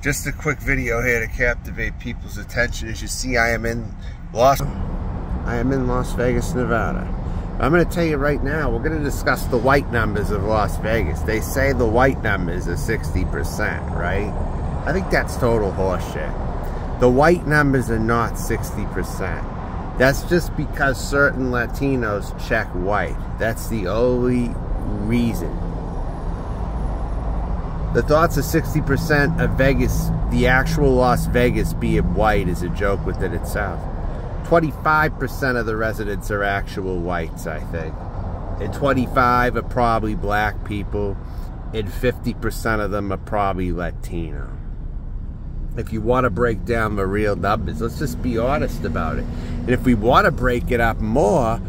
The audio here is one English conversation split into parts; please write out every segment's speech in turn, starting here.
Just a quick video here to captivate people's attention. As you see, I am in Las Vegas, Nevada. I'm going to tell you right now, we're going to discuss the white numbers of Las Vegas. They say the white numbers are 60%, right? I think that's total horseshit. The white numbers are not 60%. That's just because certain Latinos check white. That's the only reason. The thoughts of 60% of Vegas, the actual Las Vegas being white, is a joke within itself. 25% of the residents are actual whites, I think. And 25 are probably black people. And 50% of them are probably Latino. If you want to break down the real numbers, let's just be honest about it. And if we want to break it up more,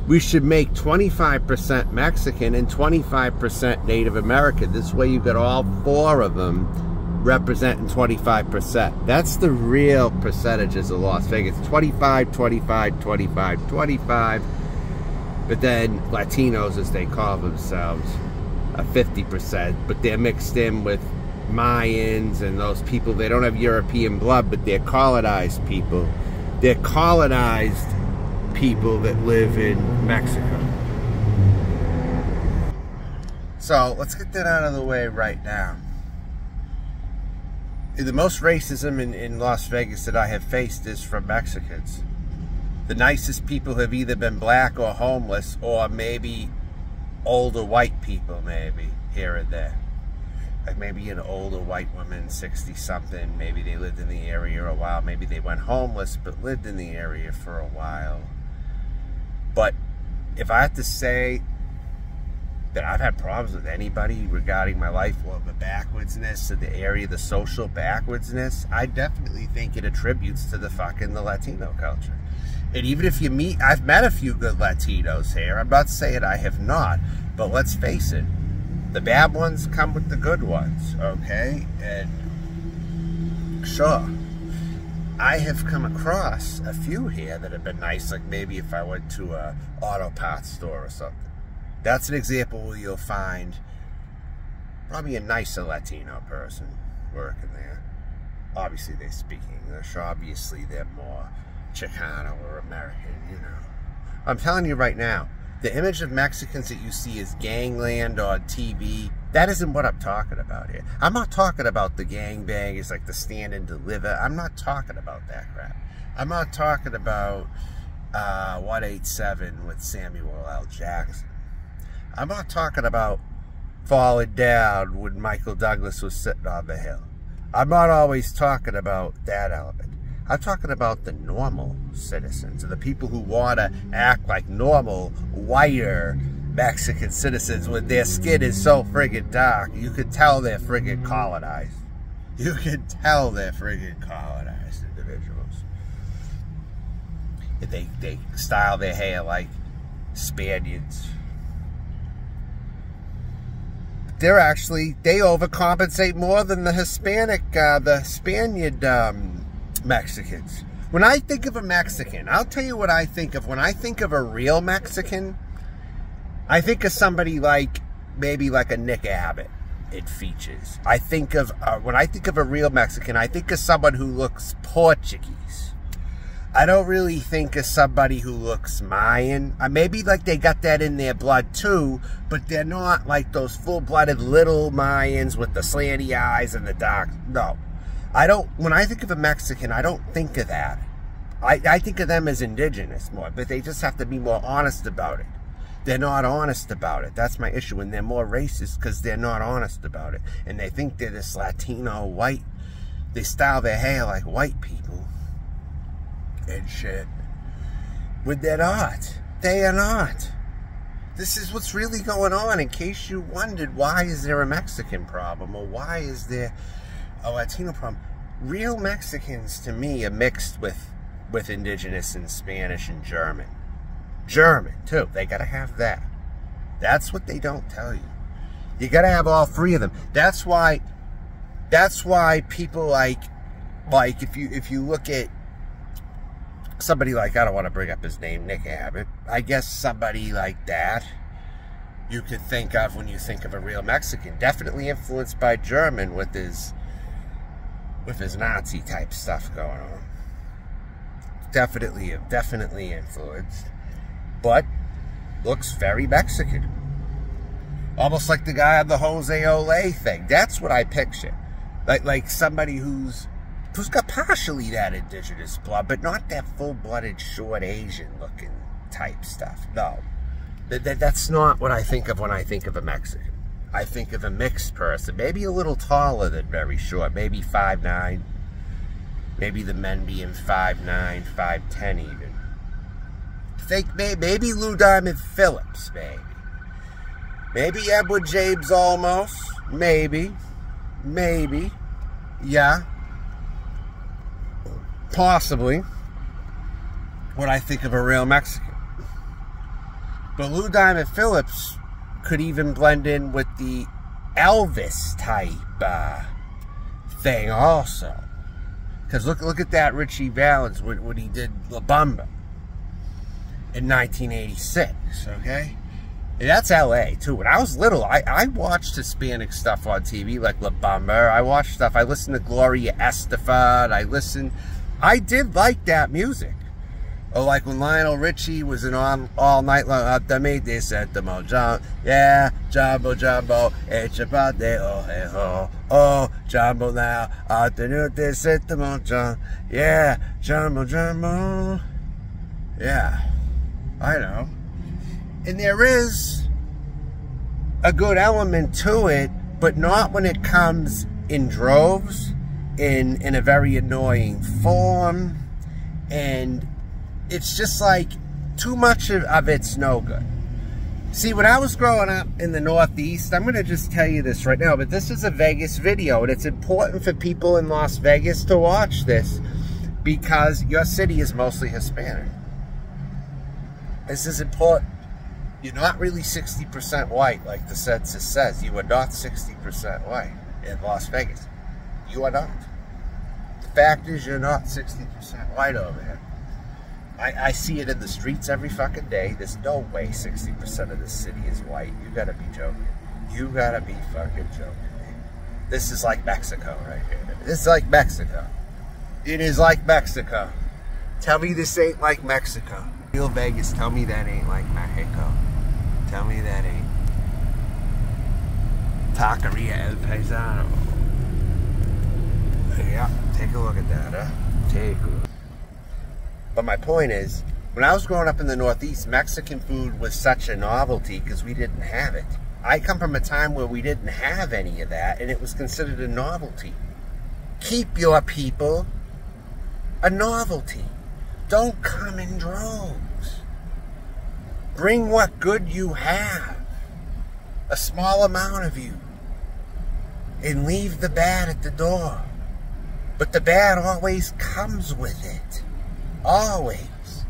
we should make 25% Mexican and 25% Native American. This way you got all four of them representing 25%. That's the real percentages of Las Vegas. 25, 25, 25, 25. But then Latinos, as they call themselves, are 50%. But they're mixed in with Mayans and those people. They don't have European blood, but they're colonized people. They're colonized people that live in Mexico. So let's get that out of the way right now. The most racism in Las Vegas that I have faced is from Mexicans. The nicest people have either been black or homeless, or maybe older white people, maybe here and there. Like maybe an older white woman, 60-something, maybe they lived in the area a while, maybe they went homeless but lived in the area for a while. But if I had to say that I've had problems with anybody regarding my life or the backwardsness of the area, the social backwardsness, I definitely think it attributes to the Latino culture. And even if you meet, I've met a few good Latinos here. I'm not saying I have not, but let's face it, the bad ones come with the good ones, okay? And sure, I have come across a few here that have been nice, like maybe if I went to a auto parts store or something. That's an example where you'll find probably a nicer Latino person working there. Obviously they speak English, obviously they're more Chicano or American, you know. I'm telling you right now, the image of Mexicans that you see as gangland on TV, that isn't what I'm talking about here. I'm not talking about the gangbangers like the Stand and Deliver. I'm not talking about that crap. I'm not talking about 187 with Samuel L. Jackson. I'm not talking about falling down when Michael Douglas was sitting on the hill. I'm not always talking about that element. I'm talking about the normal citizens, the people who want to act like normal, whiter Mexican citizens when their skin is so friggin' dark. You could tell they're friggin' colonized. You can tell they're friggin' colonized individuals. They style their hair like Spaniards. They're actually, they overcompensate more than the Hispanic, the Spaniard Mexicans. When I think of a Mexican, I'll tell you what I think of. When I think of a real Mexican, I think of somebody like, maybe like a Nick Abbott in features. I think of, when I think of a real Mexican, I think of someone who looks Portuguese. I don't really think of somebody who looks Mayan. Maybe like they got that in their blood too, but they're not like those full-blooded little Mayans with the slanty eyes and the dark. No. I don't, when I think of a Mexican, I don't think of that. I think of them as indigenous more, but they just have to be more honest about it. They're not honest about it. That's my issue. And they're more racist because they're not honest about it. And they think they're this Latino white. They style their hair like white people and shit. When they're not. They are not. This is what's really going on, in case you wondered, why is there a Mexican problem, or why is there a Latino problem? Real Mexicans, to me, are mixed with indigenous and Spanish and German. German, too. They gotta have that. That's what they don't tell you. You gotta have all three of them. That's why people like if you look at somebody like, I don't want to bring up his name, Nick Abbott. I guess somebody like that you could think of when you think of a real Mexican. Definitely influenced by German with his with his Nazi type stuff going on. Definitely influenced, but looks very Mexican. Almost like the guy on the Jose Olay thing. That's what I picture. Like somebody who's got partially that indigenous blood, but not that full-blooded, short Asian-looking type stuff. No. That's not what I think of when I think of a Mexican. I think of a mixed person. Maybe a little taller than very short. Maybe 5'9". Maybe the men being 5'9", 5'10" even. Think maybe Lou Diamond Phillips, maybe. Maybe Edward James Olmos. Maybe. Yeah. Possibly. When I think of a real Mexican. But Lou Diamond Phillips could even blend in with the Elvis type thing also. Because look at that Richie Valens when he did La Bamba in 1986, okay? And that's LA too. When I was little, I watched Hispanic stuff on TV like La Bamba. I watched stuff. I listened to Gloria Estefan. I did like that music. Or like when Lionel Richie was in all night long, they said the John, yeah, Jumbo, Echapate, oh, hey, oh, Jumbo now, they said the John, yeah, Jumbo, yeah, I know. And there is a good element to it, but not when it comes in droves, in a very annoying form, and it's just like too much of it's no good. See, when I was growing up in the Northeast, I'm going to just tell you this right now, but this is a Vegas video, and it's important for people in Las Vegas to watch this because your city is mostly Hispanic. This is important. You're not really 60% white like the census says. You are not 60% white in Las Vegas. You are not. The fact is you're not 60% white over here. I see it in the streets every fucking day. There's no way 60% of the city is white. You gotta be joking. You gotta be fucking joking. This is like Mexico right here. This is like Mexico. It is like Mexico. Tell me this ain't like Mexico. Real Vegas, tell me that ain't like Mexico. Tell me that ain't. Taqueria El Paisano. Yeah, take a look at that, huh? Take a look. But my point is, when I was growing up in the Northeast, Mexican food was such a novelty because we didn't have it. I come from a time where we didn't have any of that, and it was considered a novelty. Keep your people a novelty. Don't come in droves. Bring what good you have, a small amount of you, and leave the bad at the door. But the bad always comes with it. Always.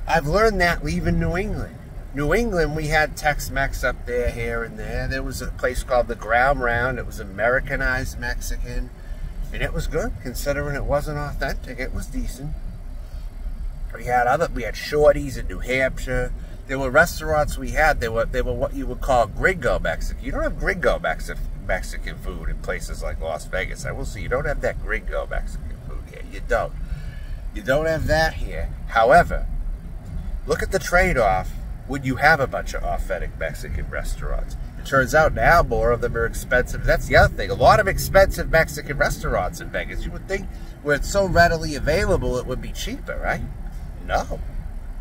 I've learned that leaving New England. New England, we had Tex-Mex up there, here and there. There was a place called the Ground Round. It was Americanized Mexican. And it was good, considering it wasn't authentic. It was decent. We had Shorty's in New Hampshire. There were restaurants we had. They were what you would call gringo Mexican. You don't have gringo Mexican food in places like Las Vegas. I will say you don't have that gringo Mexican food here. You don't. You don't have that here. However, look at the trade-off when you have a bunch of authentic Mexican restaurants. It turns out now more of them are expensive. That's the other thing. A lot of expensive Mexican restaurants in Vegas. You would think where it's so readily available it would be cheaper, right? No.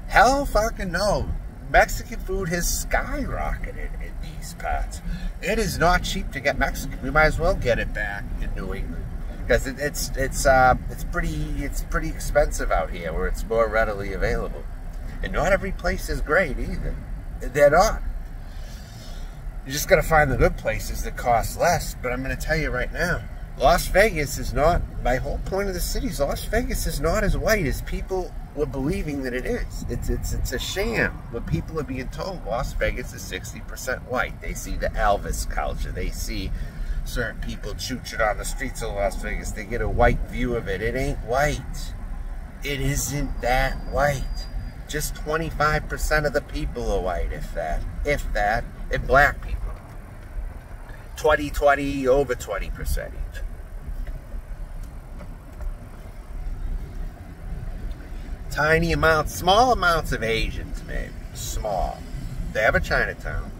Hell fucking no. Mexican food has skyrocketed in these parts. It is not cheap to get Mexican. We might as well get it back in New England. Because it's pretty expensive out here where it's more readily available. And not every place is great either. They're not. You just got to find the good places that cost less. But I'm going to tell you right now, Las Vegas is not, my whole point of the city is Las Vegas is not as white as people were believing that it is. It's a sham. What people are being told, Las Vegas is 60% white. They see the Elvis culture. They see certain people chooching on the streets of Las Vegas. They get a white view of it. It ain't white. It isn't that white. Just 25% of the people are white, if that, and black people. 20, over 20% each. tiny amounts, small amounts of Asians, maybe. Small. They have a Chinatown.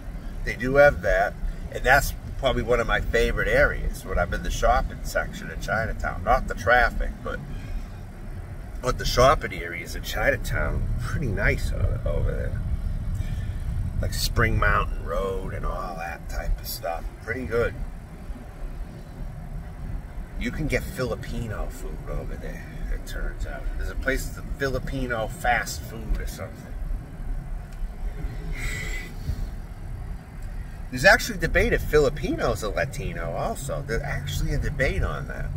They do have that. And that's probably one of my favorite areas when I'm in the shopping section of Chinatown. Not the traffic, but the shopping areas in Chinatown, pretty nice over there. Like Spring Mountain Road and all that type of stuff. Pretty good. You can get Filipino food over there, it turns out. There's a place that's Filipino fast food or something. There's actually a debate if Filipinos are Latino also. There's actually a debate on that.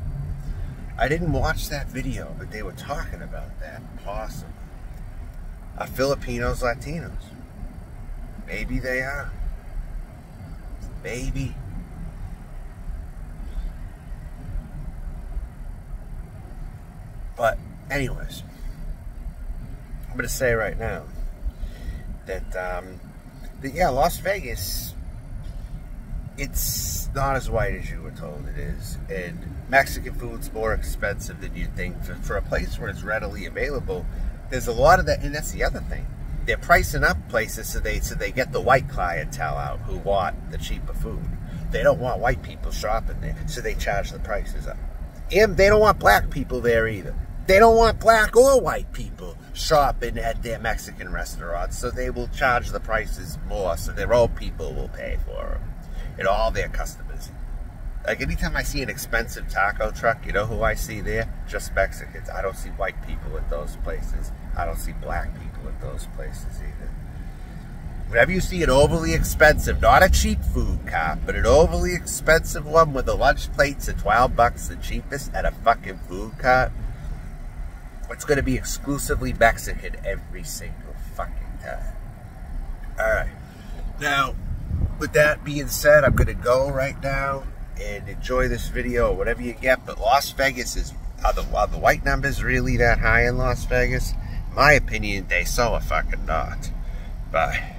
I didn't watch that video, but they were talking about that. Possible. Are Filipinos Latinos? Maybe they are. Maybe. But anyways, I'm going to say right now that, yeah, Las Vegas, it's not as white as you were told it is, and Mexican food's more expensive than you'd think. For a place where it's readily available, there's a lot of that, and that's the other thing. They're pricing up places so they get the white clientele out who want the cheaper food. They don't want white people shopping there, so they charge the prices up. And they don't want black people there either. They don't want black or white people shopping at their Mexican restaurants, so they will charge the prices more, so their own people will pay for them. And all their customers. Like, anytime I see an expensive taco truck, you know who I see there? Just Mexicans. I don't see white people at those places. I don't see black people at those places either. Whenever you see an overly expensive, not a cheap food cart, but an overly expensive one with the lunch plates at 12 bucks, the cheapest, at a fucking food cart, it's going to be exclusively Mexican every single fucking time. Alright. Now, with that being said, I'm going to go right now and enjoy this video or whatever you get. But Las Vegas is, are the white numbers really that high in Las Vegas? In my opinion, they so are fucking not. Bye.